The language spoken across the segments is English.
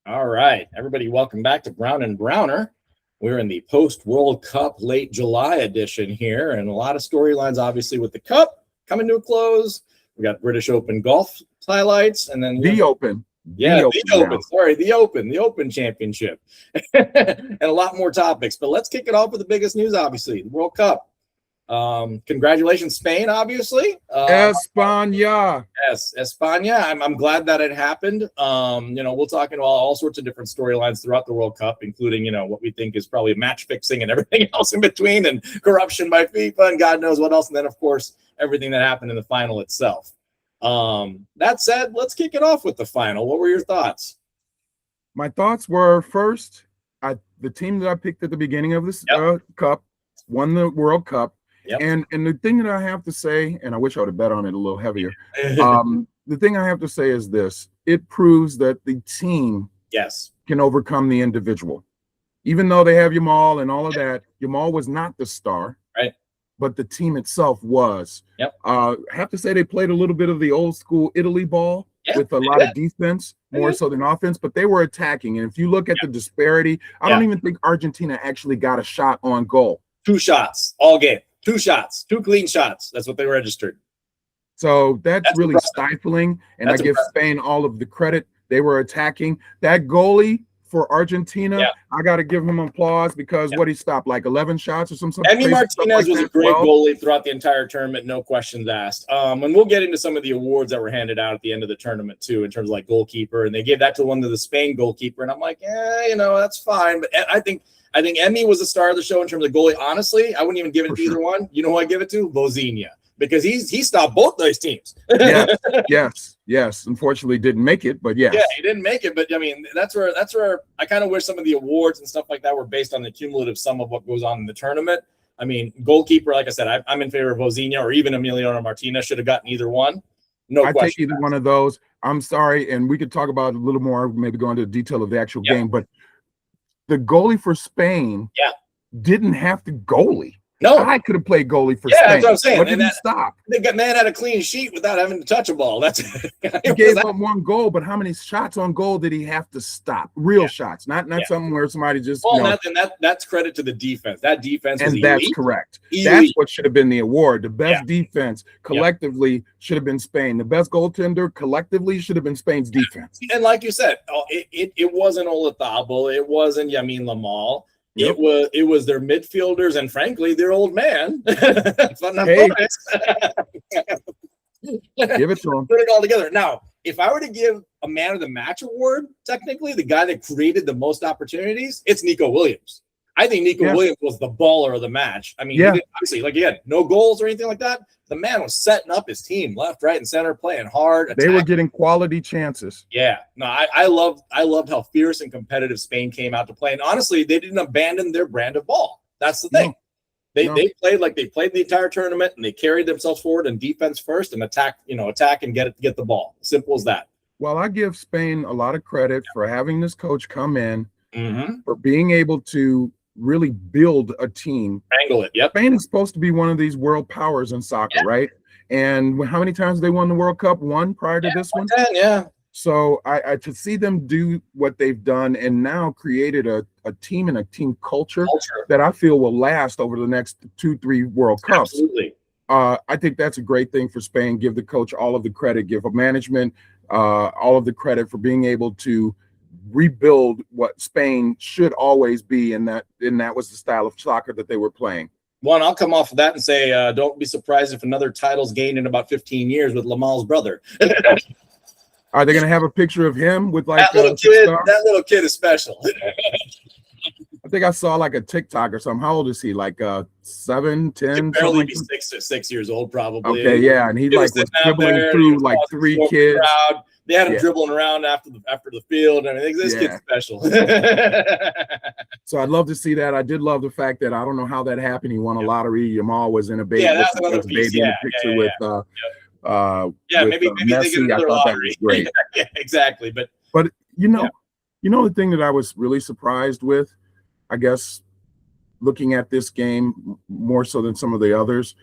All right, everybody, welcome back to Brown and Browner. We're in the post-World Cup late July edition here, and a lot of storylines, obviously, with the Cup coming to a close. We got British Open golf highlights, and then the Open. The Open Championship, and a lot more topics. But let's kick it off with the biggest news, obviously, the World Cup. Congratulations, Spain, obviously. España. Yes, España. I'm glad that it happened. We'll talk about all sorts of different storylines throughout the World Cup, including, what we think is probably match fixing and everything else in between, and corruption by FIFA and God knows what else. And then, of course, everything that happened in the final itself. That said, let's kick it off with the final. What were your thoughts? My thoughts were, first, the team that I picked at the beginning of this Cup won the World Cup. Yep. And the thing that I have to say, and I wish I would have bet on it a little heavier, the thing I have to say is this: it proves that the team can overcome the individual. Even though they have Yamal and all of that, Yamal was not the star, right? But the team itself was. Yep. I have to say they played a little bit of the old school Italy ball with a lot of defense, more so than offense, but they were attacking. And if you look at the disparity, I don't even think Argentina actually got a shot on goal. 2 shots all game. 2 shots, 2 clean shots. That's what they registered. So that's really stifling. And I give Spain all of the credit. They were attacking. That goalie for Argentina, I got to give him applause because what he stopped, like 11 shots or something. Emi Martinez was a great goalie throughout the entire tournament, no questions asked. And we'll get into some of the awards that were handed out at the end of the tournament too, in terms of like goalkeeper. And they gave that to one of the Spain goalkeeper. And I'm like, that's fine. But I think Emi was the star of the show in terms of goalie. Honestly, I wouldn't even give it to either one. You know who I give it to? Vozinha, because he stopped both those teams. Yes. Unfortunately, didn't make it, but yes. Yeah, he didn't make it, but I mean, that's where I kind of wish some of the awards and stuff like that were based on the cumulative sum of what goes on in the tournament. I mean, goalkeeper, like I said, I'm in favor of Vozinha or even Emiliano Martinez. Should have gotten either one. No question. I take either one of those. I'm sorry, and we could talk about it a little more, maybe go into the detail of the actual game, but the goalie for Spain didn't have to goalie. No, I could have played goalie for Spain. That's what I'm saying. What did he stop? The man had a clean sheet without having to touch a ball. He gave up 1 goal, but how many shots on goal did he have to stop? Real shots, not something where somebody just. Well, that's credit to the defense. That defense was elite. That's correct. Elite. That's what should have been the award. The best defense collectively should have been Spain. The best goaltender collectively should have been Spain's defense. And like you said, it wasn't Olazabal. It wasn't Yamin Lamal. It was their midfielders and, frankly, their old man. Give it to him. Put it all together. Now, if I were to give a man of the match award, technically, the guy that created the most opportunities, it's Nico Williams. I think Nico Williams was the baller of the match. I mean, he didn't, obviously, like, again, no goals or anything like that. The man was setting up his team left, right, and center, playing hard. They were getting quality chances. Yeah. No, I loved how fierce and competitive Spain came out to play. And honestly, they didn't abandon their brand of ball. That's the thing. They played like they played the entire tournament, and they carried themselves forward in defense first and attack and get the ball. Simple as that. Well, I give Spain a lot of credit for having this coach come in, for being able to really build a team. Angle it. Yep. Spain is supposed to be one of these world powers in soccer, right? And how many times they won the World Cup? 1 prior to this one? 10, yeah. So I to see them do what they've done and now created a team and a team culture that I feel will last over the next 2-3 World Cups. Absolutely. I think that's a great thing for Spain. Give the coach all of the credit, give a management all of the credit for being able to rebuild what Spain should always be, and that was the style of soccer that they were playing. One, I'll come off of that and say, don't be surprised if another title's gained in about 15 years with Lamal's brother. Are they going to have a picture of him with like that little kid? That little kid is special. I think I saw like a TikTok or something. How old is he? Like 7, 10? He'd barely be 6 years old, probably. Okay, yeah, and he like was dribbling through like 3 kids. Crowd. They had him dribbling around after the field. I mean, this kid's special. So I'd love to see that. I did love the fact that I don't know how that happened. He won a lottery. Yamal was in a baby. Yeah, that's another piece. In the picture with maybe they get another lottery. Great. Yeah, exactly. But you know the thing that I was really surprised with, I guess, looking at this game more so than some of the others,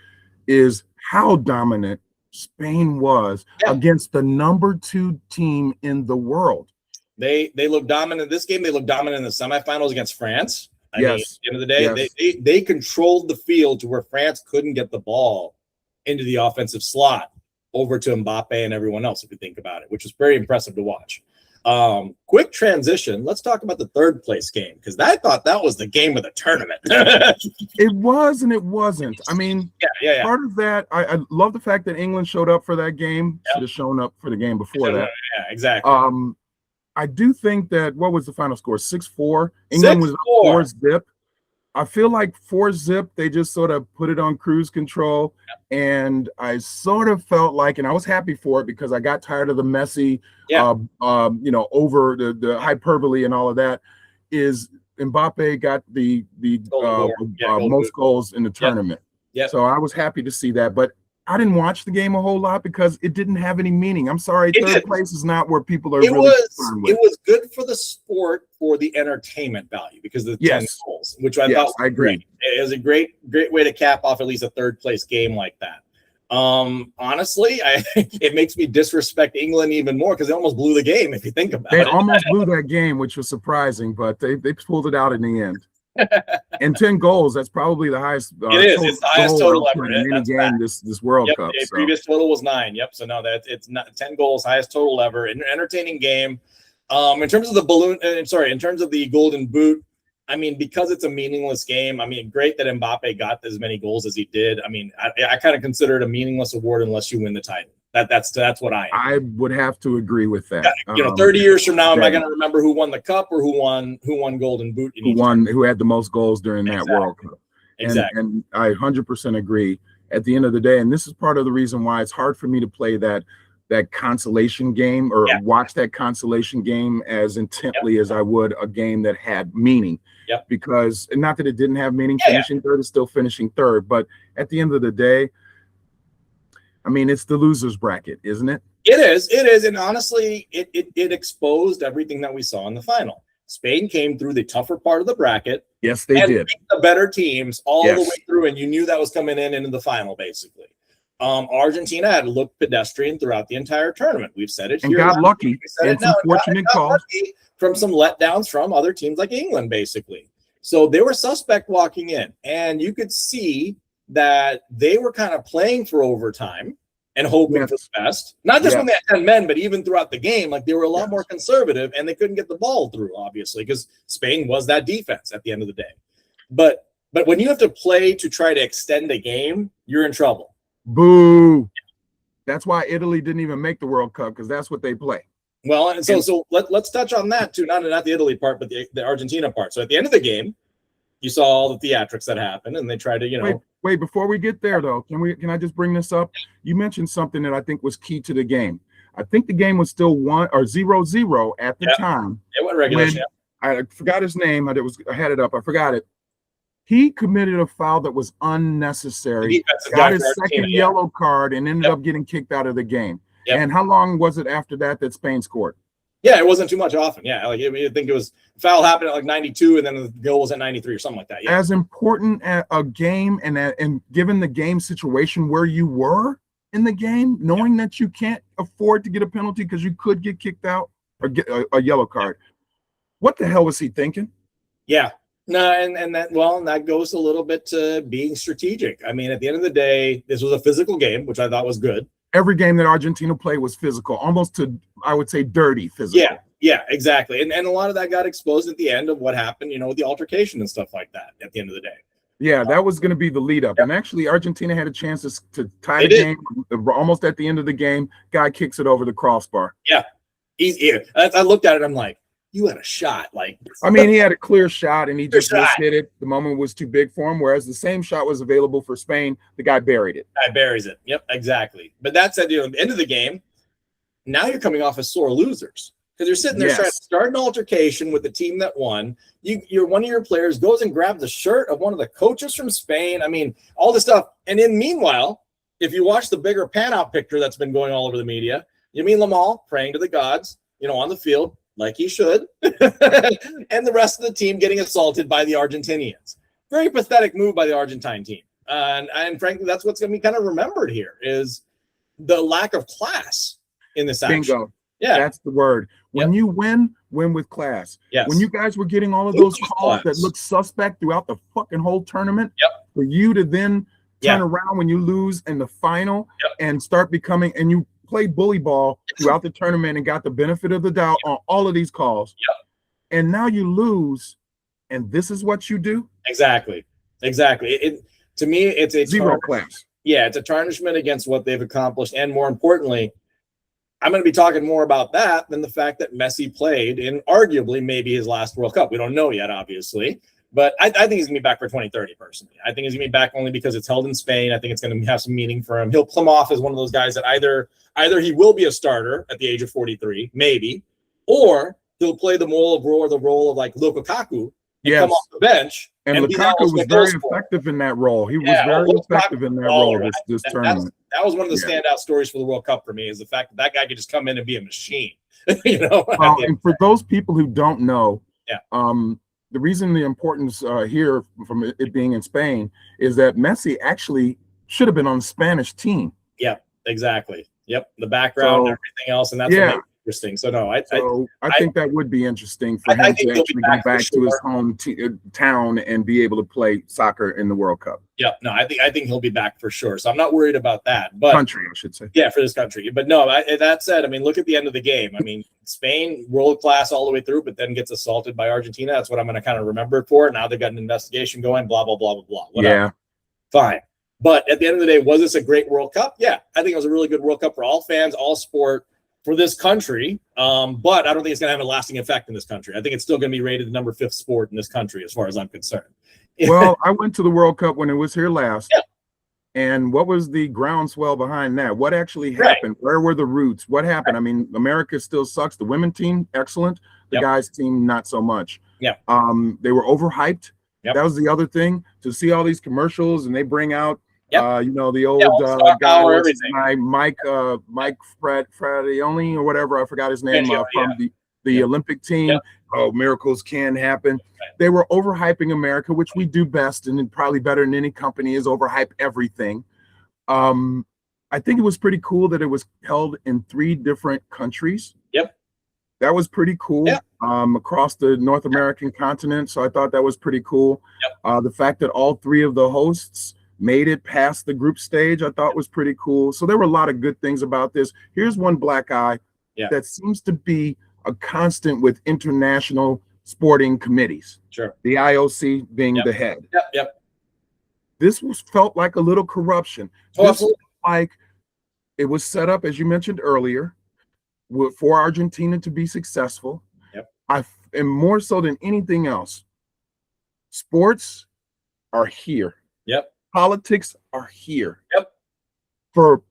is how dominant Spain was against the number 2 team in the world. They look dominant in this game. They look dominant in the semifinals against France. I mean, at the end of the day, they controlled the field to where France couldn't get the ball into the offensive slot over to Mbappe and everyone else, if you think about it, which was very impressive to watch. Quick transition. Let's talk about the third place game, because I thought that was the game of the tournament. It was and it wasn't. I mean, part of that, I love the fact that England showed up for that game. Should have shown up for the game before that. Yeah, exactly. I do think that, what was the final score? 6-4. England was 4-0. I feel like 4-0, they just sort of put it on cruise control. And I sort of felt like, and I was happy for it because I got tired of the messy, over the hyperbole and all of that, is Mbappe got the most goals in the tournament. So I was happy to see that. But I didn't watch the game a whole lot because it didn't have any meaning. I'm sorry, third place is not where people are really concerned with. It was good for the sport, for the entertainment value, because of the 10 goals, which I thought was great. It was a great way to cap off at least a third place game like that. Honestly, it makes me disrespect England even more because they almost blew the game, if you think about it. They almost blew that game, which was surprising, but they pulled it out in the end. And 10 goals, that's probably the highest. It's the highest total ever in any game this World Cup. The previous total was 9. So no, it's not 10 goals, highest total ever. An entertaining game. In terms of the in terms of the Golden Boot, I mean, because it's a meaningless game. I mean, great that Mbappe got as many goals as he did. I mean, I kind of consider it a meaningless award unless you win the title. That's what I am. I would have to agree with that. 30 years from now, am I going to remember who won the cup or who won Golden Boot? Who had the most goals during that World Cup? Exactly. And I 100% agree. At the end of the day, and this is part of the reason why it's hard for me to play that consolation game or watch that consolation game as intently as I would a game that had meaning. Because, and not that it didn't have meaning, finishing third is still finishing third, but at the end of the day, I mean, it's the losers bracket, isn't it? It is. And honestly, it exposed everything that we saw in the final. Spain came through the tougher part of the bracket. Yes, they did. Beat the better teams all the way through, and you knew that was coming into the final, basically. Argentina had looked pedestrian throughout the entire tournament. We've said it here. And got lucky. And some fortunate calls. From some letdowns from other teams like England, basically. So they were suspect walking in, and you could see that they were kind of playing for overtime and hoping for the best. Not just when they had 10 men, but even throughout the game, like they were a lot more conservative, and they couldn't get the ball through, obviously, because Spain was that defense at the end of the day. But when you have to play to try to extend a game, you're in trouble. Boo. That's why Italy didn't even make the World Cup, because that's what they play. Well, and so let's touch on that too. Not the Italy part, but the Argentina part. So at the end of the game, you saw all the theatrics that happened, and they tried to, Wait, before we get there though, can I just bring this up? You mentioned something that I think was key to the game. I think the game was still 0-0 at the time. It went regulation. I forgot his name. I had it up. I forgot it. He committed a foul that was unnecessary. Got his second yellow card and ended up getting kicked out of the game. And how long was it after that Spain scored? Yeah, it wasn't too much often. Yeah, like I think it was foul happened at like 92, and then the goal was at 93 or something like that. Yeah. As important a game and given the game situation where you were in the game, knowing that you can't afford to get a penalty because you could get kicked out or get a yellow card. What the hell was he thinking? Yeah. No, and that goes a little bit to being strategic. I mean, at the end of the day, this was a physical game, which I thought was good. Every game that Argentina played was physical, almost to, I would say, dirty physical. Yeah, exactly. And a lot of that got exposed at the end of what happened, with the altercation and stuff like that at the end of the day. Yeah, that was going to be the lead up. And actually, Argentina had a chance to tie the game almost at the end of the game. Guy kicks it over the crossbar. Yeah. I looked at it. I'm like, you had a shot. I mean, he had a clear shot and he just hit it. The moment was too big for him. Whereas the same shot was available for Spain. The guy buried it. Guy buries it. Yep, exactly. But that said, at the end of the game, now you're coming off as sore losers because you're sitting there trying to start an altercation with the team that won. You're one of your players goes and grabs the shirt of one of the coaches from Spain. I mean, all this stuff. And then meanwhile, if you watch the bigger pan out picture that's been going all over the media, Lamine Yamal praying to the gods, on the field, like he should, and the rest of the team getting assaulted by the Argentinians. Very pathetic move by the Argentine team. And frankly, that's what's going to be kind of remembered here is the lack of class in this action. Bingo. Yeah. That's the word. When you win with class. Yes. When you guys were getting all of those calls that looked suspect throughout the fucking whole tournament, for you to then turn around when you lose in the final and start becoming, and you played bully ball throughout the tournament and got the benefit of the doubt on all of these calls. And now you lose, and this is what you do? Exactly. To me, it's a zero class. Yeah, it's a tarnishment against what they've accomplished. And more importantly, I'm going to be talking more about that than the fact that Messi played in arguably maybe his last World Cup. We don't know yet, obviously. But I think he's going to be back for 2030, personally. I think he's going to be back only because it's held in Spain. I think it's going to have some meaning for him. He'll come off as one of those guys that either he will be a starter at the age of 43, maybe, or he'll play the role of like Lukaku and come off the bench. And Lukaku was very effective in that role. He was very effective in that role this tournament. That was one of the standout stories for the World Cup for me, is the fact that guy could just come in and be a machine. And for those people who don't know, the reason the importance here from it being in Spain is that Messi actually should have been on the Spanish team. Yeah, exactly. Yep, the background and everything else, and that's what makes it interesting. So no, I think that would be interesting for him to actually go back to his home town and be able to play soccer in the World Cup. Yeah, no, I think he'll be back for sure. So I'm not worried about that. But country, I should say. Yeah, for this country. But no, that said, I mean, look at the end of the game. I mean, Spain, world class all the way through, but then gets assaulted by Argentina. That's what I'm going to kind of remember it for. Now they've got an investigation going, blah, blah, blah, blah, blah. Whatever. Yeah. Fine. But at the end of the day, was this a great World Cup? Yeah, I think it was a really good World Cup for all fans, all sport, for this country. But I don't think it's going to have a lasting effect in this country. I think it's still going to be rated the number 5th sport in this country, as far as I'm concerned. Well, I went to the World Cup when it was here last. Yeah. And what was the groundswell behind that? What actually happened? Where were the roots? What happened? I mean, America still sucks. The women team, excellent. The guys team, not so much. Yeah. They were overhyped. That was the other thing, to see all these commercials and they bring out, the old guy, Mike Fradioni or whatever, I forgot his name, from the Olympic team. Yeah. Oh, miracles can happen. They were overhyping America, which we do best and probably better than any company is overhype everything. I think it was pretty cool that it was held in 3 different countries. Yep. That was pretty cool. Yep. Across the North American continent. So I thought that was pretty cool. Yep. The fact that all 3 of the hosts made it past the group stage, I thought was pretty cool. So there were a lot of good things about this. Here's one black eye that seems to be a constant with international sporting committees. Sure. The IOC being the head. Yep. This felt like a little corruption. This was like it was set up, as you mentioned earlier, for Argentina to be successful. Yep. And more so than anything else, sports are here. Yep. Politics are here. Yep. For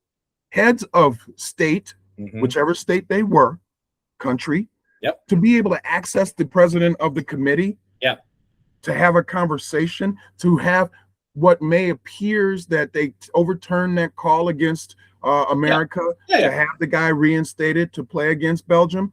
heads of state, whichever state they were, country, to be able to access the president of the committee, to have a conversation, to have what may appears that they overturn that call against America, to have the guy reinstated to play against Belgium.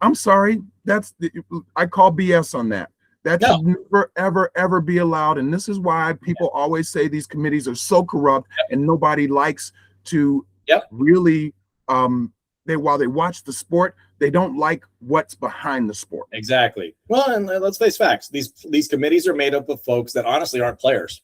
I'm sorry, I call BS on that. That should never, ever, ever be allowed. And this is why people always say these committees are so corrupt and nobody likes to really, while they watch the sport, they don't like what's behind the sport. Exactly. Well, and let's face facts. These committees are made up of folks that honestly aren't players.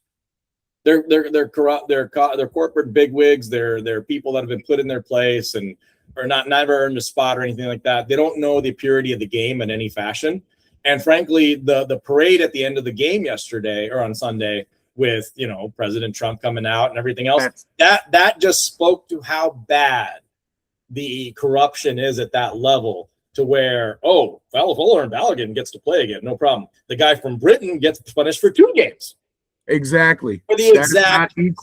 They're corrupt. They're corporate bigwigs. They're people that have been put in their place and are never earned a spot or anything like that. They don't know the purity of the game in any fashion. And frankly, the parade at the end of the game yesterday or on Sunday with President Trump coming out and everything else, that just spoke to how bad the corruption is at that level, to where, if Olarin Balogun gets to play again, no problem. The guy from Britain gets punished for 2 games. Exactly. For the exact same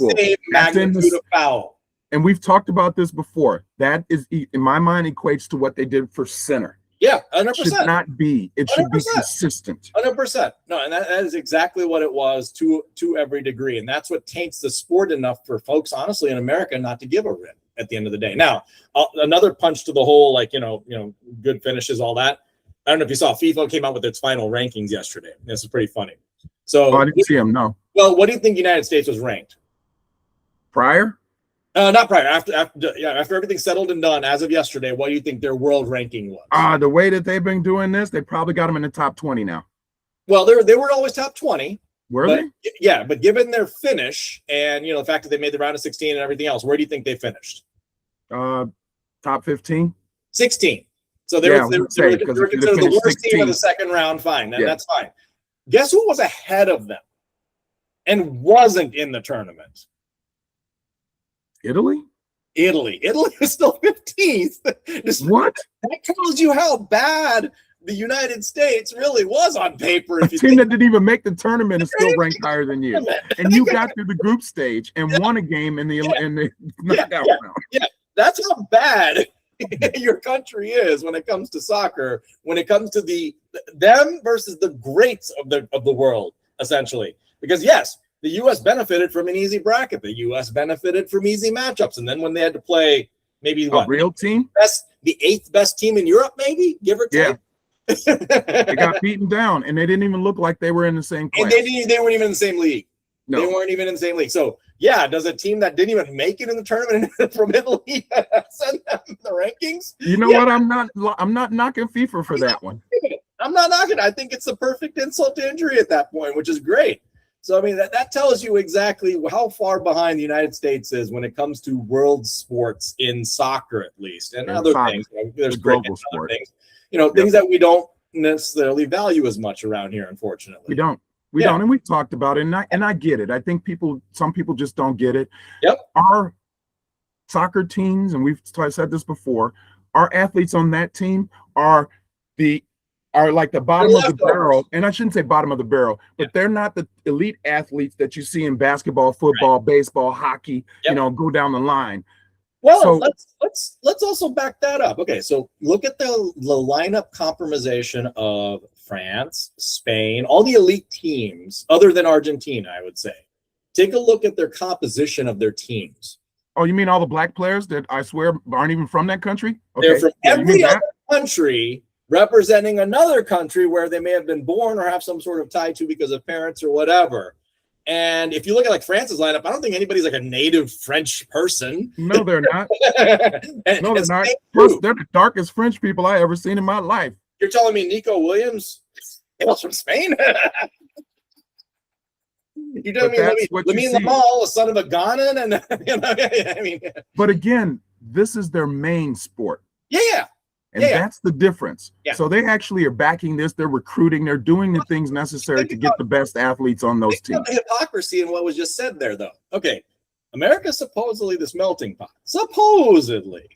magnitude of foul. And we've talked about this before. That is, in my mind, equates to what they did for center. Yeah, 100%. Should not be. It should 100%. Be consistent. 100%. No, and that is exactly what it was to every degree. And that's what taints the sport enough for folks, honestly, in America not to give a rip at the end of the day. Now, another punch to the whole, good finishes, all that. I don't know if you saw, FIFA came out with its final rankings yesterday. This is pretty funny. So I didn't see them, no. Well, what do you think the United States was ranked? Prior? Not prior. After everything's settled and done, as of yesterday, what do you think their world ranking was? The way that they've been doing this, they probably got them in the top 20 now. Well, they were always top 20. Were they? Yeah, but given their finish and the fact that they made the round of 16 and everything else, where do you think they finished? Top 15, 16. So they were considered the worst 16. team of the second round. Fine, that's fine. Guess who was ahead of them and wasn't in the tournament? Italy is still 15th. What? That tells you how bad the United States really was on paper. A team that didn't even make the tournament is still ranked higher than you, and you got through the group stage and won a game in the knockout round. Yeah, that's how bad your country is when it comes to soccer. When it comes to them versus the greats of the world, essentially. Because yes, the U.S. benefited from an easy bracket. The U.S. benefited from easy matchups, and then when they had to play maybe a real team, the 8th best team in Europe, maybe give or take. Yeah. They got beaten down, and they didn't even look like they were in the same class. And they weren't even in the same league. No. They weren't even in the same league. So, yeah, does a team that didn't even make it in the tournament from Italy send them the rankings? You know what? I'm not knocking FIFA for that one. I'm not knocking. I think it's the perfect insult to injury at that point, which is great. So, I mean, that tells you exactly how far behind the United States is when it comes to world sports in soccer, at least, and other things. There's global sport. Things. Things that we don't necessarily value as much around here, unfortunately. We don't, and we talked about it, and I get it. I think some people just don't get it. Yep. Our soccer teams, and we've said this before, our athletes on that team are like the bottom of the barrel, and I shouldn't say bottom of the barrel, but they're not the elite athletes that you see in basketball, football, baseball, hockey. Go down the line. Well, so, let's also back that up. Okay, so look at the lineup compromisation of France, Spain, all the elite teams, other than Argentina, I would say. Take a look at their composition of their teams. Oh, you mean all the black players that I swear aren't even from that country? Okay. They're from every other country representing another country where they may have been born or have some sort of tie to because of parents or whatever. And if you look at like France's lineup, I don't think anybody's like a native French person. No, they're not. No, they're not. Plus, they're the darkest French people I ever seen in my life. You're telling me Nico Williams was from Spain? You telling me Lamine Lamal, a son of a Ghanan, and I mean. But again, this is their main sport. Yeah. And that's the difference. Yeah. So they actually are backing this. They're recruiting. They're doing the things necessary to get the best athletes on those teams. The hypocrisy in what was just said there, though. Okay, America's supposedly this melting pot. Supposedly.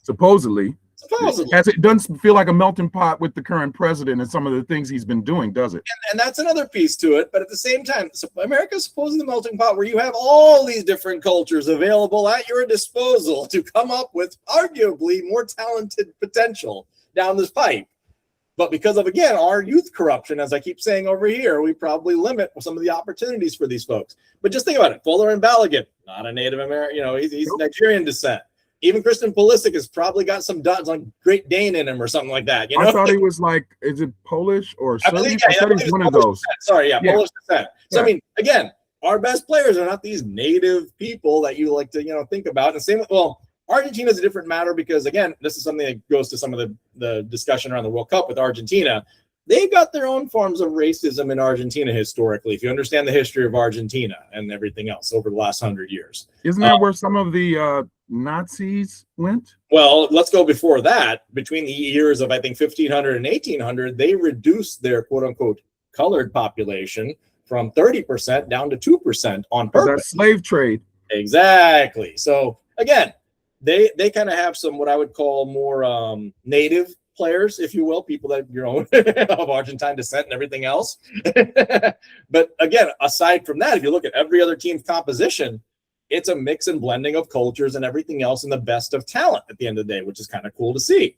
As it doesn't feel like a melting pot with the current president and some of the things he's been doing, does it? And that's another piece to it. But at the same time, America's supposedly the melting pot where you have all these different cultures available at your disposal to come up with arguably more talented potential down this pipe. But because of, again, our youth corruption, as I keep saying over here, we probably limit some of the opportunities for these folks. But just think about it. Fuller and Balogun, not a Native American, he's Nigerian descent. Even Christian Pulisic has probably got some dots on Great Dane in him or something like that. I thought he was is it Polish or Serbian? I thought he's one of those. Sorry, Polish descent. So, I mean, again, our best players are not these native people that you like to, think about. And same with, Argentina is a different matter because, again, this is something that goes to some of the discussion around the World Cup with Argentina. They've got their own forms of racism in Argentina historically, if you understand the history of Argentina and everything else over the last 100 years. Isn't that where some of the Nazis went? Well, let's go before that. Between the years of, I think, 1500 and 1800, they reduced their quote-unquote colored population from 30% down to 2% on purpose. That slave trade. Exactly. So, again, they kind of have some what I would call more native players, if you will, people that of Argentine descent and everything else. But again, aside from that, if you look at every other team's composition, it's a mix and blending of cultures and everything else and the best of talent at the end of the day, which is kind of cool to see.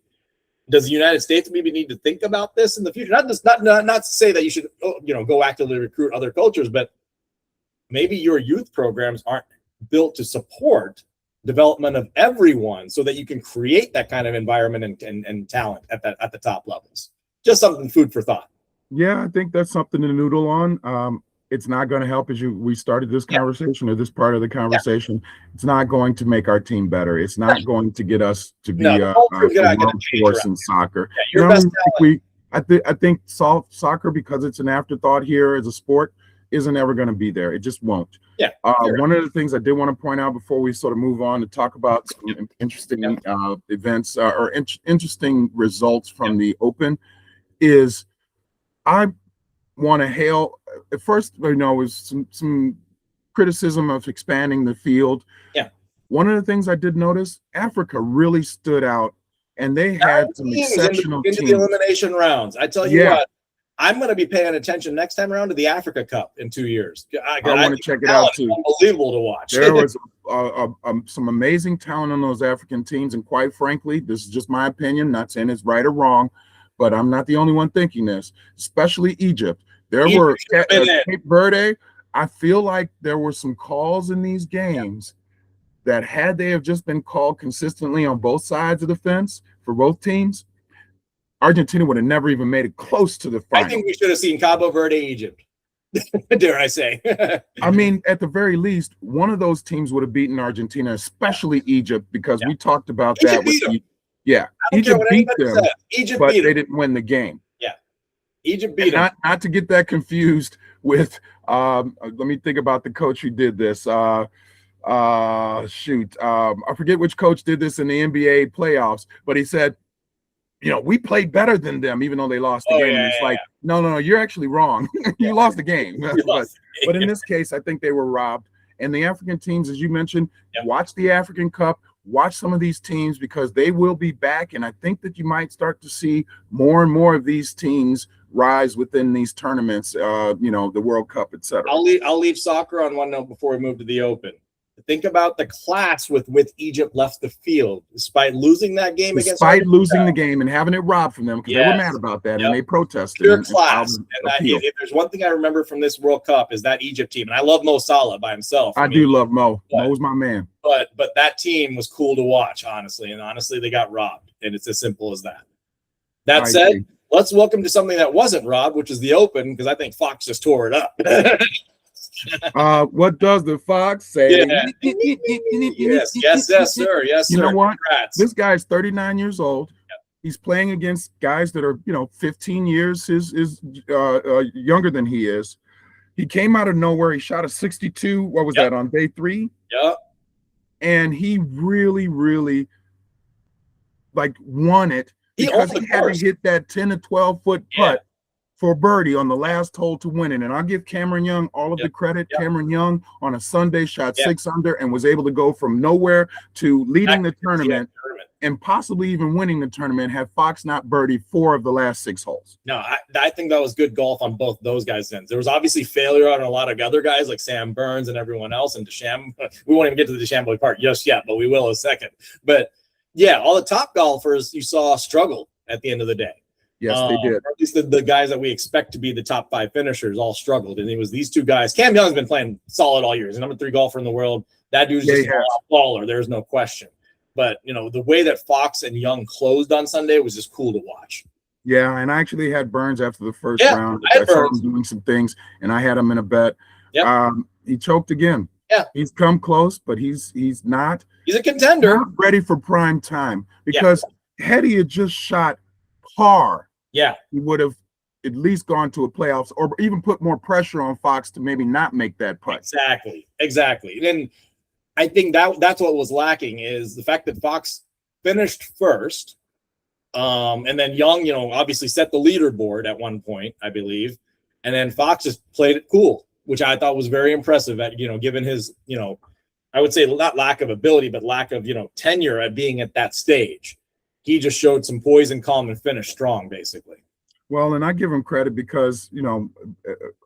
Does the United States maybe need to think about this in the future? Not to say that you should go actively recruit other cultures, but maybe your youth programs aren't built to support development of everyone so that you can create that kind of environment and talent at the top levels. Just something food for thought. Yeah, I think that's something to noodle on. it's not going to help as we started this conversation or this part of the conversation. It's not going to make our team better. It's not going to get us to be a world force in soccer. Your best I think soccer, because it's an afterthought here as a sport, isn't ever going to be there. It just won't. Yeah. One of the things I did want to point out before we sort of move on to talk about some interesting events or interesting results from the Open is I want to hail at first, was some criticism of expanding the field. Yeah. One of the things I did notice, Africa really stood out, and they had some exceptional teams into the elimination rounds. I tell you what, I'm going to be paying attention next time around to the Africa Cup in 2 years. I want to check it out too. Unbelievable to watch. There was some amazing talent on those African teams, and quite frankly, this is just my opinion, not saying it's right or wrong, but I'm not the only one thinking this. Especially Egypt. There were Cape Verde. I feel like there were some calls in these games that, had they have just been called consistently on both sides of the fence for both teams, Argentina would have never even made it close to the final. I think we should have seen Cabo Verde, Egypt. Dare I say? I mean, at the very least, one of those teams would have beaten Argentina, especially Egypt, because we talked about Egypt that. Egypt beat them, but they didn't win the game. Yeah, Egypt beat them. Not to get that confused with. Let me think about the coach who did this. I forget which coach did this in the NBA playoffs, but he said, we played better than them, even though they lost the game. It's like, no, you're actually wrong. You lost the game. But in this case, I think they were robbed. And the African teams, as you mentioned, watch the African Cup, watch some of these teams, because they will be back. And I think that you might start to see more and more of these teams rise within these tournaments, the World Cup, etc. I'll leave soccer on one note before we move to the Open. Think about the class with Egypt left the field, despite losing that game despite losing the game and having it robbed from them, because they were mad about that and they protested. Pure class. If there's one thing I remember from this World Cup is that Egypt team, and I love Mo Salah by himself. I do love Mo. Mo's my man. But that team was cool to watch, honestly, and honestly, they got robbed, and it's as simple as that. That said, let's welcome to something that wasn't robbed, which is the Open, because I think Fox just tore it up. What does the fox say? Yes, sir. Yes, sir. You know what? Congrats. This guy's 39 years old. He's playing against guys that are, 15 years younger than he is. He came out of nowhere. He shot a 62. What was that on day 3? Yep. And he really, really won it, because he had to hit that 10 to 12 foot putt for birdie on the last hole to win it. And I'll give Cameron Young all of the credit. Cameron Young on a Sunday shot 6 under and was able to go from nowhere to leading the tournament and possibly even winning the tournament had Fox not birdied 4 of the last 6 holes. No, I think that was good golf on both those guys' ends. There was obviously failure on a lot of other guys like Sam Burns and everyone else, and DeChambeau. We won't even get to the DeChambeau part just yet, but we will in a second. But all the top golfers you saw struggle at the end of the day. Yes, they did. Or at least the guys that we expect to be the top 5 finishers all struggled. And it was these 2 guys. Cam Young's been playing solid all year. He's the number 3 golfer in the world. That dude's just a baller. There's no question. But, the way that Fox and Young closed on Sunday was just cool to watch. Yeah, and I actually had Burns after the first round. I saw him doing some things, and I had him in a bet. He choked again. Yeah. He's come close, but he's not. He's a contender. Not ready for prime time, because had he had just shot par, he would have at least gone to a playoffs or even put more pressure on Fox to maybe not make that putt. Exactly. And I think that's what was lacking, is the fact that Fox finished first, and then Young, obviously set the leaderboard at one point, I believe, and then Fox just played it cool, which I thought was very impressive at, given his, I would say not lack of ability, but lack of, tenure at being at that stage. He just showed some poise and calm and finished strong, basically. Well, and I give him credit because,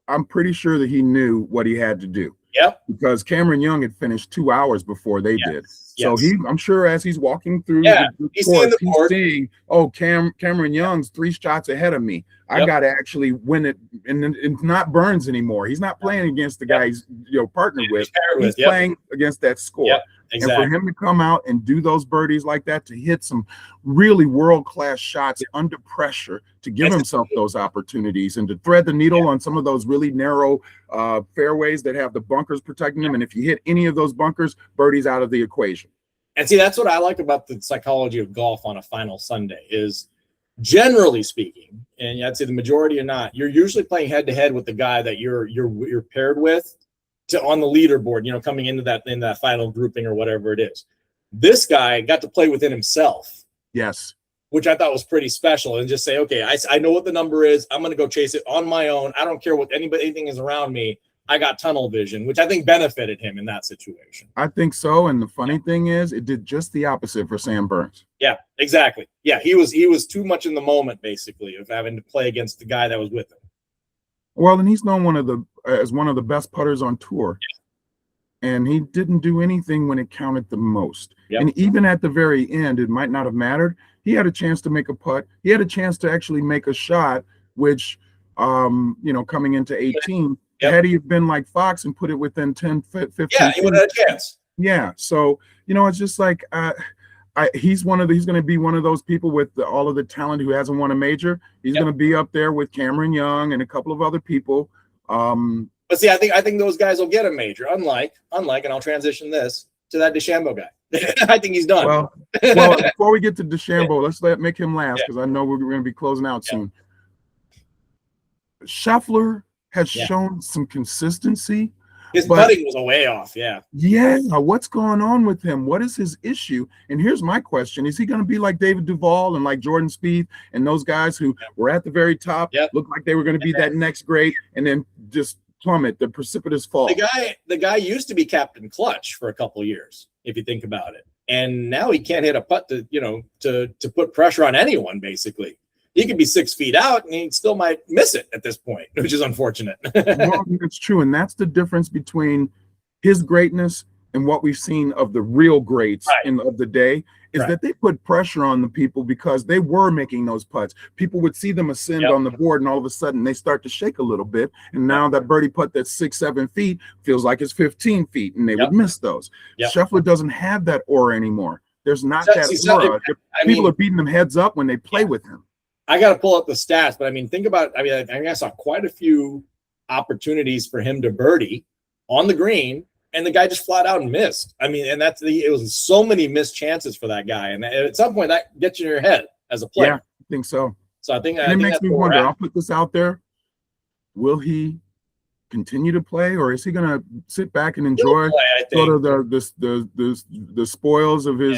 I'm pretty sure that he knew what he had to do. Yep. Because Cameron Young had finished 2 hours before they did. So I'm sure as he's walking through he's seeing, Cameron Young's 3 shots ahead of me. I got to actually win it. And it's not Burns anymore. He's not playing against the guy he's partnered with. He's playing against that score. Exactly. And for him to come out and do those birdies like that, to hit some really world-class shots under pressure, to give himself those opportunities and to thread the needle on some of those really narrow fairways that have the bunkers protecting them. And if you hit any of those bunkers, birdie's out of the equation. And see, that's what I like about the psychology of golf on a final Sunday is, generally speaking, and I'd say the majority or not, you're usually playing head to head with the guy that you're paired with on the leaderboard, you know, coming into that final grouping or whatever it is. This guy got to play within himself. Yes. Which I thought was pretty special, and just say, okay, I know what the number is. I'm going to go chase it on my own. I don't care what anything is around me. I got tunnel vision, which I think benefited him in that situation. I think so. And the funny thing is, it did just the opposite for Sam Burns. Yeah, exactly. Yeah, he was too much in the moment, basically, of having to play against the guy that was with him. Well, and he's known as one of the best putters on tour. Yeah. And he didn't do anything when it counted the most. Yep. And even at the very end, it might not have mattered. He had a chance to make a putt. He had a chance to actually make a shot, which, coming into 18, had he been like Fox and put it within 10, 15. Yeah, he would have had a chance. Yeah. So, it's just like he's going to be one of those people with all of the talent who hasn't won a major. He's going to be up there with Cameron Young and a couple of other people. But see, I think those guys will get a major. Unlike, and I'll transition this to that DeChambeau guy. I think he's done. Well, before we get to DeChambeau, let's make him last because I know we're going to be closing out soon. Scheffler has shown some consistency. His putting was a way off. Yeah. Yeah. What's going on with him? What is his issue? And here's my question. Is he going to be like David Duval and like Jordan Spieth and those guys who were at the very top, looked like they were going to be that next great, and then just plummet, the precipitous fall? The guy used to be Captain Clutch for a couple of years, if you think about it. And now he can't hit a putt to put pressure on anyone, basically. He could be 6 feet out and he still might miss it at this point, which is unfortunate. Well, it's true. And that's the difference between his greatness and what we've seen of the real greats of the day is that they put pressure on the people because they were making those putts. People would see them ascend on the board and all of a sudden they start to shake a little bit. And now that birdie putt that's 6, 7 feet feels like it's 15 feet and they would miss those. Scheffler doesn't have that aura anymore. There's not that aura. People are beating them heads up when they play with him. I got to pull up the stats, but think about, I saw quite a few opportunities for him to birdie on the green, and the guy just flat out missed. And it was so many missed chances for that guy. And at some point that gets you in your head as a player. Yeah, I think so. So I think it makes me wonder, I'll put this out there. Will he continue to play, or is he going to sit back and enjoy sort of the spoils of his,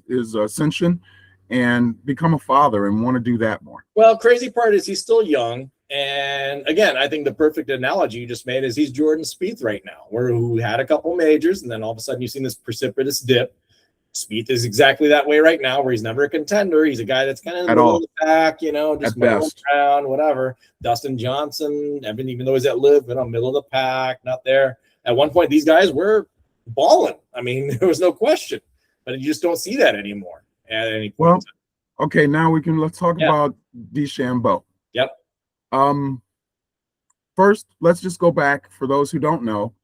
his ascension? And become a father and want to do that more? Well, crazy part is he's still young. And again, I think the perfect analogy you just made is he's Jordan Spieth right now, who had a couple majors, and then all of a sudden you've seen this precipitous dip. Spieth is exactly that way right now, where he's never a contender. He's a guy that's kind of in the middle of the pack, just moving around, whatever. Dustin Johnson, even though he's at LIV, middle of the pack, not there. At one point, these guys were balling. There was no question, but you just don't see that anymore. At any point. Well, okay, now let's talk about DeChambeau. Yep. First, let's just go back for those who don't know.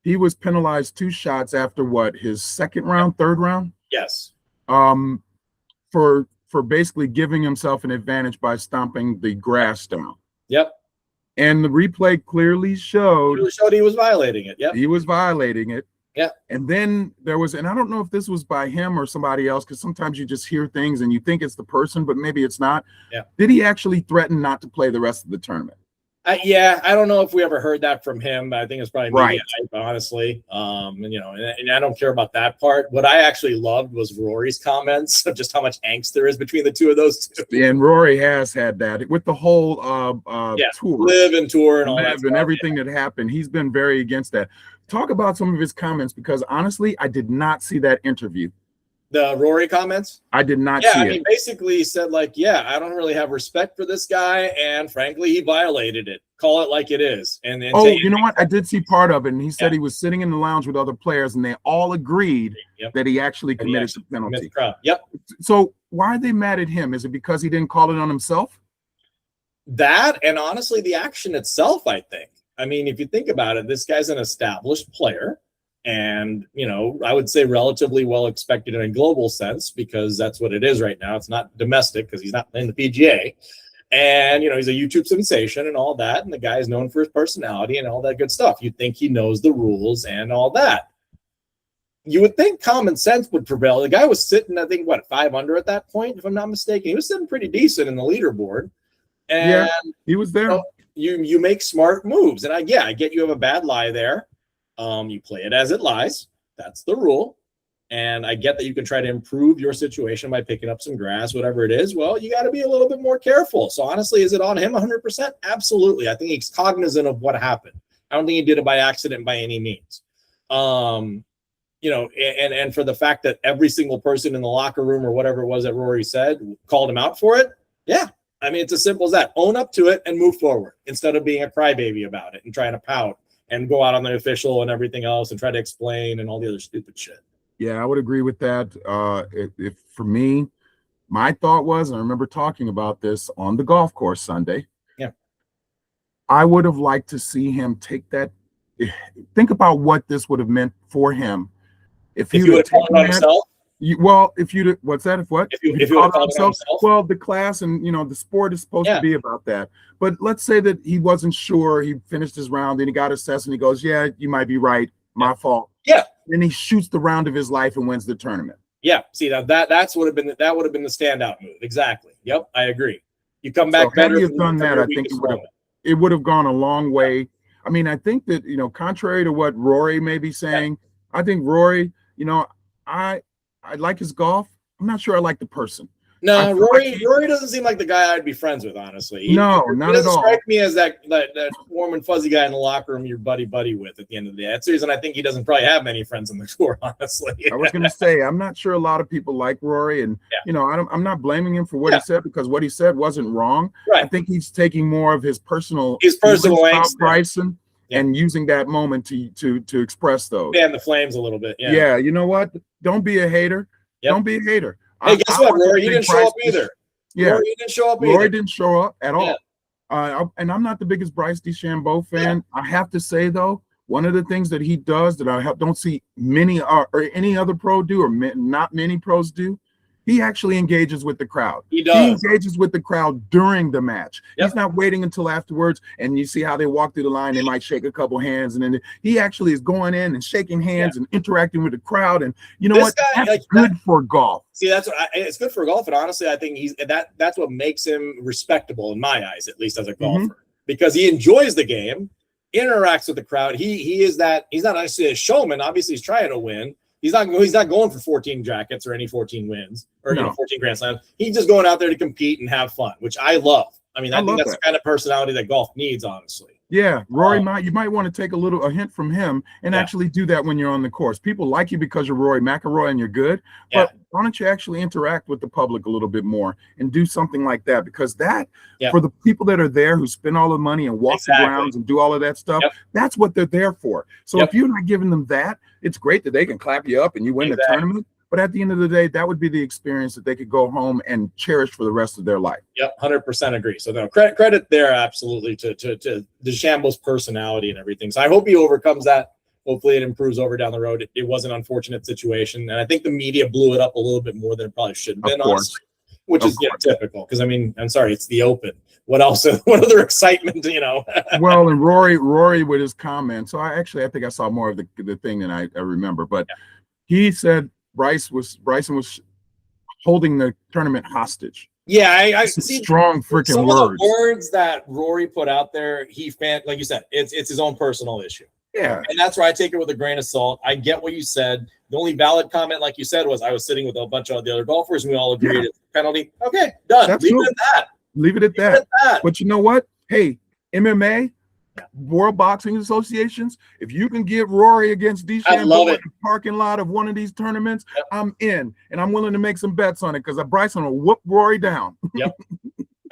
He was penalized 2 shots after his second round, third round? Yes. For basically giving himself an advantage by stomping the grass down. Yep. And the replay clearly showed he was violating it. Yep. He was violating it. Yeah. And then there was, and I don't know if this was by him or somebody else, because sometimes you just hear things and you think it's the person, but maybe it's not. Yeah. Did he actually threaten not to play the rest of the tournament? I don't know if we ever heard that from him, but I think it's probably media hype, honestly. And I don't care about that part. What I actually loved was Rory's comments of just how much angst there is between the two of those two. And Rory has had that with the whole tour, LIV and tour and all that and everything that happened. He's been very against that. Talk about some of his comments, because honestly, I did not see that interview. The Rory comments? I did not see it. Basically said I don't really have respect for this guy, and frankly, he violated it. Call it like it is. And then you know what? I did see part of it, and he said he was sitting in the lounge with other players, and they all agreed that he actually committed the penalty. Yep. So why are they mad at him? Is it because he didn't call it on himself? That, and honestly, the action itself, I think. If you think about it, this guy's an established player, And, you know, I would say relatively well expected in a global sense, because that's what it is right now. It's not domestic because he's not playing the PGA. And, you know, he's a YouTube sensation and all that. And the guy is known for his personality and all that good stuff. You'd think he knows the rules and all that. You would think common sense would prevail. The guy was sitting, I think, what, 5 under at that point, if I'm not mistaken. He was sitting pretty decent in the leaderboard. And yeah, he was there. You make smart moves. And I get you have a bad lie there. You play it as it lies. That's the rule. And I get that you can try to improve your situation by picking up some grass, whatever it is. Well, you got to be a little bit more careful. So honestly, is it on him 100%? Absolutely. I think he's cognizant of what happened. I don't think he did it by accident by any means. You know, and for the fact that every single person in the locker room or whatever it was that Rory said called him out for it. Yeah. I mean, it's as simple as that. Own up to it and move forward instead of being a crybaby about it and trying to pout and go out on the official and everything else and try to explain and all the other stupid shit. Yeah, I would agree with that. If for me, my thought was, and I remember talking about this on the golf course Sunday. Yeah. I would have liked to see him take that. Think about what this would have meant for him. If he would have taken that, himself? If you what's that? If what? If you would have called himself? Well, the class and the sport is supposed to be about that. But let's say that he wasn't sure. He finished his round and he got assessed and he goes, "Yeah, you might be right. My fault." Yeah. Then he shoots the round of his life and wins the tournament. Yeah. See, that would have been the standout move. Exactly. Yep, I agree. You come back better. Had he have done that, I think it would have gone a long way. I mean, I think that contrary to what Rory may be saying, I think Rory, I like his golf. I'm not sure I like the person. No, Rory doesn't seem like the guy I'd be friends with, honestly. Not at all. He doesn't strike me as that warm and fuzzy guy in the locker room you're buddy with at the end of the day. That's the reason I think he doesn't probably have many friends on the tour, honestly. I was going to say, I'm not sure a lot of people like Rory, and I'm not blaming him for what he said, because what he said wasn't wrong. Right. I think he's taking more of his personal angst, Bryson, and using that moment to express those. Fan the flames a little bit. Yeah. You know what? Don't be a hater. Yep. Don't be a hater. Hey, guess what, Rory? You didn't show up either. Yeah, Rory didn't show up either. Rory didn't show up at all. And I'm not the biggest Bryce DeChambeau fan. Yeah. I have to say, though, one of the things that he does that I don't see many or any other pro do, or not many pros do, he actually engages with the crowd. He does. He engages with the crowd during the match. Yep. He's not waiting until afterwards. And you see how they walk through the line. They might shake a couple hands, and then he actually is going in and shaking hands and interacting with the crowd. And you know that's good for golf. See, it's good for golf. And honestly, I think that's what makes him respectable in my eyes, at least as a golfer, because he enjoys the game, interacts with the crowd. He is that. He's not actually a showman. Obviously, he's trying to win. He's not going for 14 jackets or any 14 wins or 14 Grand Slams. He's just going out there to compete and have fun, which I love. I mean, I think that's the kind of personality that golf needs, honestly. Yeah, Rory, you might want to take a hint from him and actually do that when you're on the course. People like you because you're Rory McIlroy and you're good, but why don't you actually interact with the public a little bit more and do something like that? Because for the people that are there who spend all the money and walk the grounds and do all of that stuff, that's what they're there for. So if you're not giving them that, it's great that they can clap you up and you win the tournament. But at the end of the day, that would be the experience that they could go home and cherish for the rest of their life. Yep, 100% agree. So no credit there, absolutely, to DeChambeau's personality and everything. So I hope he overcomes that. Hopefully, it improves over down the road. It was an unfortunate situation, and I think the media blew it up a little bit more than it probably should have been, honestly, which is typical. Because I mean, I'm sorry, it's the Open. What else? What other excitement? Well, and Rory with his comments. So I think I saw more of the thing than I remember, but he said Bryson was holding the tournament hostage. Yeah, I see strong freaking some words. Of the words that Rory put out there, like you said, it's his own personal issue. Yeah, and that's where I take it with a grain of salt. I get what you said. The only valid comment, like you said, was I was sitting with a bunch of the other golfers, and we all agreed it's a penalty. Okay, done. Leave it at that. Leave it at that. But you know what? Hey, MMA. World Boxing Associations, if you can get Rory against DeChambeau in the parking lot of one of these tournaments, I'm in, and I'm willing to make some bets on it because Bryson will whoop Rory down. Yep.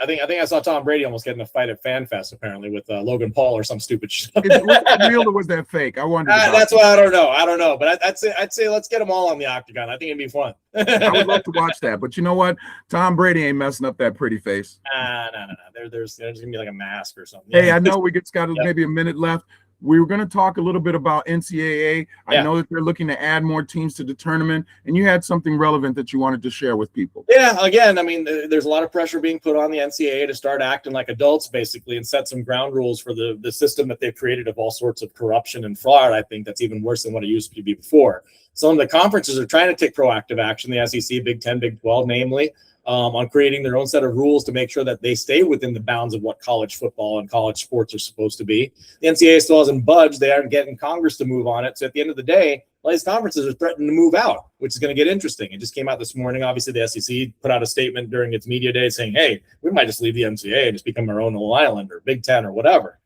I think I saw Tom Brady almost get in a fight at FanFest apparently with Logan Paul or some stupid shit. Was that real or was that fake? I wondered. That's why I don't know. But I'd say let's get them all on the octagon. I think it'd be fun. I would love to watch that. But you know what? Tom Brady ain't messing up that pretty face. No. There's gonna be like a mask or something. Hey, I know got maybe a minute left. we were going to talk a little bit about NCAA. I know that they're looking to add more teams to the tournament, and you had something relevant that you wanted to share with people. Yeah, again, I mean, there's a lot of pressure being put on the NCAA to start acting like adults, basically, and set some ground rules for the system that they've created of all sorts of corruption and fraud. I think that's even worse than what it used to be before. Some of the conferences are trying to take proactive action, the SEC, Big 10, Big 12, namely, on creating their own set of rules to make sure that they stay within the bounds of what college football and college sports are supposed to be. The NCAA still hasn't budged. They aren't getting Congress to move on it. So at the end of the day, all these conferences are threatening to move out, which is going to get interesting. It just came out this morning. Obviously, the SEC put out a statement during its media day saying, hey, we might just leave the NCAA and just become our own little island or Big 10 or whatever.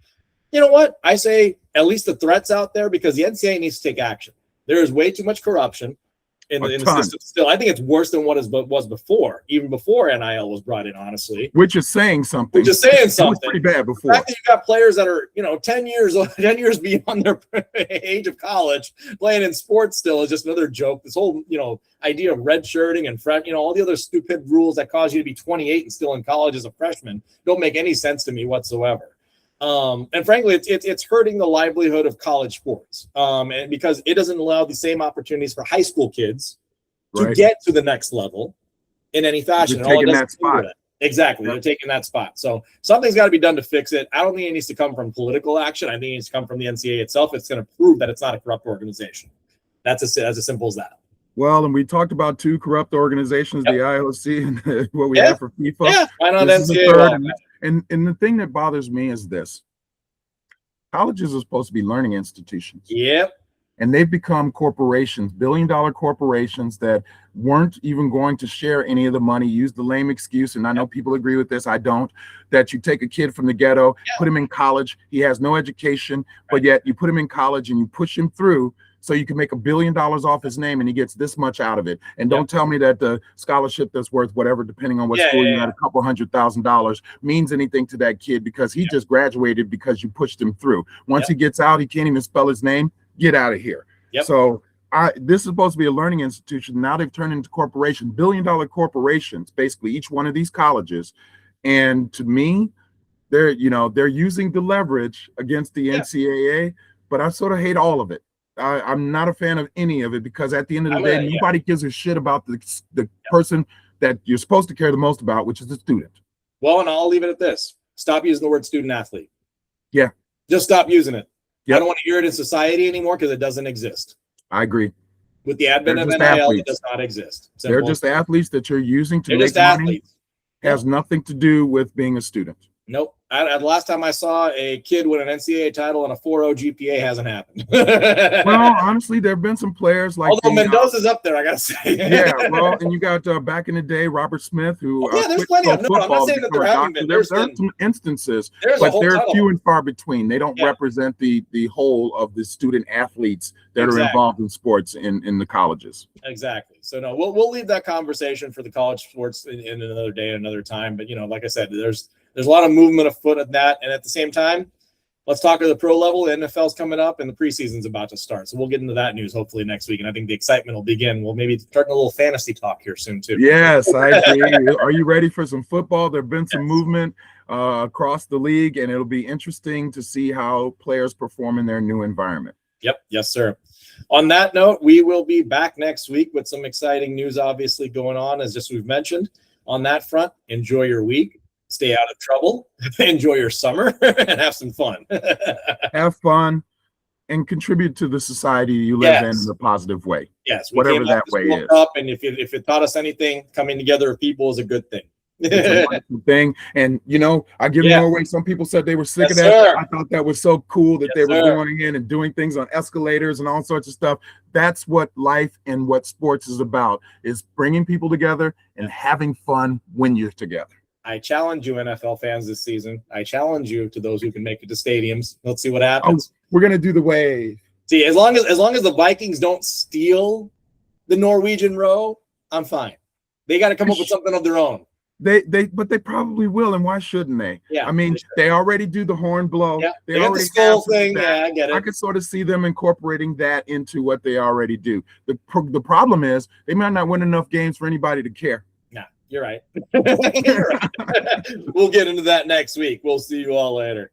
You know what? I say at least the threat's out there because the NCAA needs to take action. There is way too much corruption in the system still. I think it's worse than what was before, even before NIL was brought in, honestly. Which is saying something. Which is saying something. It was pretty bad before. The fact that you got players that are, 10 years beyond their age of college playing in sports still is just another joke. This whole, idea of red shirting and all the other stupid rules that cause you to be 28 and still in college as a freshman don't make any sense to me whatsoever. And frankly, it's hurting the livelihood of college sports, and because it doesn't allow the same opportunities for high school kids to get to the next level in any fashion. They're taking that spot. Exactly. They're taking that spot. So something's got to be done to fix it. I don't think it needs to come from political action. I think it needs to come from the NCAA itself. It's going to prove that it's not a corrupt organization. That's as simple as that. Well, and we talked about two corrupt organizations, the IOC and what we have for FIFA. Yeah, why not NCAA? And the thing that bothers me is this. Colleges are supposed to be learning institutions. Yep. And they've become corporations, billion-dollar corporations that weren't even going to share any of the money, use the lame excuse, and I know people agree with this, I don't, that you take a kid from the ghetto, put him in college, he has no education, but yet you put him in college and you push him through so you can make $1 billion off his name and he gets this much out of it. And don't tell me that the scholarship that's worth whatever, depending on what school you had, $200,000 means anything to that kid because he just graduated because you pushed him through. Once he gets out, he can't even spell his name. Get out of here. So this is supposed to be a learning institution. Now they've turned into corporations, billion-dollar corporations, basically each one of these colleges. And to me, they're using the leverage against the NCAA, but I sort of hate all of it. I'm not a fan of any of it because at the end of the day, nobody gives a shit about the person that you're supposed to care the most about, which is the student. Well, and I'll leave it at this. Stop using the word student athlete. Yeah. Just stop using it. Yep. I don't want to hear it in society anymore because it doesn't exist. I agree. With the advent of NIL, it does not exist. Simple. They're just athletes that you're using to make money. Has nothing to do with being a student. Nope. The last time I saw a kid win an NCAA title and a 4.0 GPA hasn't happened. Well, honestly, there have been some players like. Although Mendoza's up there, I gotta say. Yeah, well, and you got back in the day Robert Smith, who. There's plenty of. No, I'm not saying that there haven't been. There's some instances, but they're few and far between. They don't represent the whole of the student athletes that are involved in sports in the colleges. Exactly. So no, we'll leave that conversation for the college sports in another day, another time. But like I said, there's a lot of movement afoot at that. And at the same time, let's talk at the pro level. The NFL's coming up and the preseason's about to start. So we'll get into that news hopefully next week. And I think the excitement will begin. We'll maybe start a little fantasy talk here soon too. Yes, I agree. Are you ready for some football? There have been some movement across the league, and it'll be interesting to see how players perform in their new environment. Yep. Yes, sir. On that note, we will be back next week with some exciting news obviously going on, as just we've mentioned. On that front, enjoy your week. Stay out of trouble, enjoy your summer, and have some fun. Have fun and contribute to the society you live in a positive way. Yes. Whatever that way is. Up, and if it taught us anything, coming together of people is a good thing. It's a wonderful thing. And, I give Norway. Some people said they were sick of that. Sir. I thought that was so cool that they were going in and doing things on escalators and all sorts of stuff. That's what life and what sports is about, is bringing people together and having fun when you're together. I challenge you, NFL fans, this season. I challenge you to those who can make it to stadiums. Let's see what happens. We're gonna do the wave. See, as long as the Vikings don't steal the Norwegian row, I'm fine. They got to come up with something of their own. But they probably will, and why shouldn't they? Yeah, I mean, they already do the horn blow. Yeah, they already the skull thing. Yeah, I get it. I could sort of see them incorporating that into what they already do. The problem is they might not win enough games for anybody to care. You're right. You're right. We'll get into that next week. We'll see you all later.